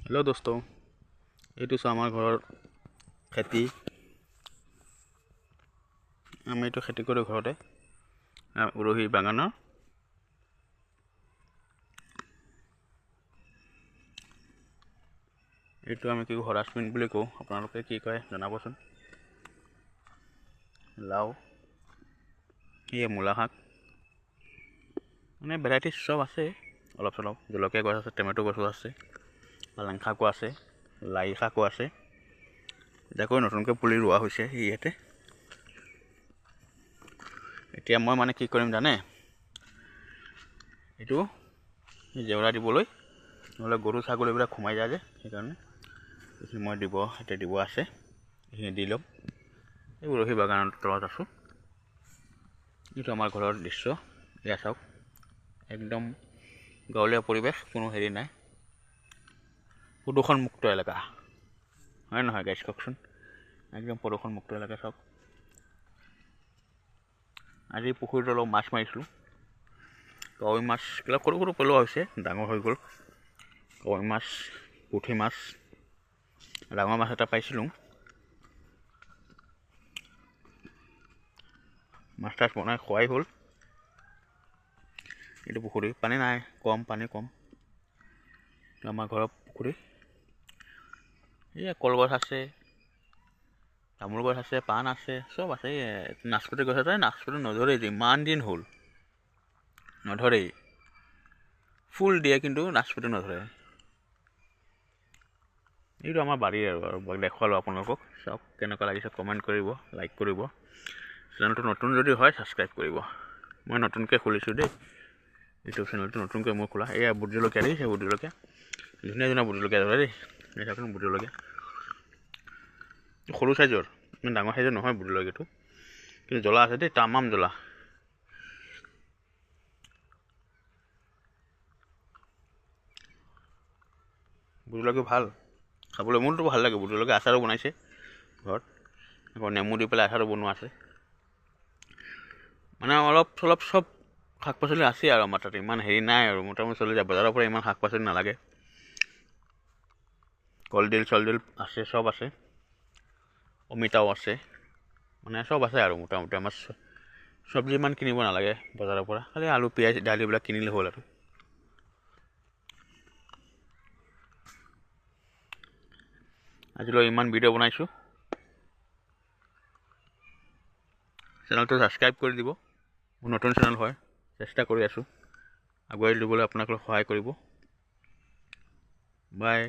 Hello दोस्तों, এইটো আমাৰ ঘৰৰ খেতি। আমি এইটো খেতি কৰোঁ ঘৰতে উৰহী বাগানৰ। এইটো আমি কি হৰাচমিন বুলি কওঁ, আপোনালোকে কি কয় জনাবচোন। লাও, এই মূলা শাক, মানে ভেৰাইটিজ চব আছে। অলপ চলপ জলকীয়া গছ আছে, টমেটো গছো আছে, পালেং শাকো আছে, লাই শাকো আছে। এতিয়া নতুনকৈ পুলি ৰোৱা হৈছে ইয়াতে। এতিয়া মই মানে কি কৰিম জানে, এইটো জেওৰা দিবলৈ, নহ'লে গৰু ছাগলীবিলাক সোমাই যায় যে, সেইকাৰণে এইখিনি মই এতিয়া দিব আছে। এইখিনি দি ল'ম। এই উৰহী বাগানৰ তলত আছোঁ। এইটো আমাৰ ঘৰৰ দৃশ্য। এয়া চাওক, একদম গাঁৱলীয়া পৰিৱেশ, কোনো হেৰি নাই, প্ৰদূষণমুক্ত এলেকা হয় নহয় গাইজ, কওকচোন। একদম প্ৰদূষণমুক্ত এলেকা। চাওক, আজি পুখুৰীত অলপ মাছ মাৰিছিলোঁ। কাৱৈ মাছবিলাক সৰু সৰু পেলোৱা হৈছে, ডাঙৰ হৈ গ'ল। কাৱৈ মাছ, পুঠি মাছ, ডাঙৰ মাছ এটা পাইছিলোঁ। মাছ তাছ বনাই খোৱাই হ'ল। এইটো পুখুৰী, পানী নাই, পানী কম। আমাৰ ঘৰৰ পুখুৰী। এয়া কলগছ আছে, তামোল গছ আছে, পাণ আছে, চব আছে। নাচপতি গছ আছে, নাচপতি নধৰে, যিমান দিন হ'ল নধৰেই। ফুল দিয়ে কিন্তু নাচপতি নধৰে। এইটো আমাৰ বাৰীৰ আৰু দেখুৱালোঁ আপোনালোকক। চাওক কেনেকুৱা লাগিছে, কমেণ্ট কৰিব, লাইক কৰিব। চেনেলটো নতুন যদি হয় ছাবস্ক্ৰাইব কৰিব। মই নতুনকৈ খুলিছোঁ দেই ইউটিউব চেনেলটো, নতুনকৈ মোৰ খোলা। এয়া বুট জলকীয়া দেই, সেই বুট জলকীয়া ধুনীয়া ধুনীয়া বুট জলকীয়া ধৰে দেই। এই চাওকচোন বুট জলকীয়া, সৰু চাইজৰ, ইমান ডাঙৰ চাইজৰ নহয় বুট জলকীয়াটো, কিন্তু জ্বলা আছে দেই, তামাম জ্বলা। বুট জলকীয়া ভাল খাবলৈ, মোৰতো ভাল লাগে বুট জলকীয়া। আচাৰো বনাইছে ঘৰত, আকৌ নেমু দি পেলাই আচাৰো বনোৱা আছে। মানে অলপ চলপ চব শাক পাচলি আছে আৰু আমাৰ তাতে, ইমান হেৰি নাই আৰু, মোটামুটি চলি যায়। বজাৰৰ পৰা ইমান শাক পাচলি নালাগে। কলডিল চলডিল আছে, চব আছে। অমিতাও আছে, মানে চব আছে আৰু মোটামুটি। আমাৰ চব্জি ইমান কিনিব নালাগে বজাৰৰ পৰা, খালি আলু পিঁয়াজ দালিবিলাক কিনিলে হ'ল আৰু। আজিলৈ ইমান ভিডিঅ' বনাইছোঁ। চেনেলটো ছাবস্ক্ৰাইব কৰি দিব। মোৰ নতুন চেনেল হয়, চেষ্টা কৰি আছোঁ আগুৱাই দিবলৈ, আপোনালোকে সহায় কৰিব। বাই।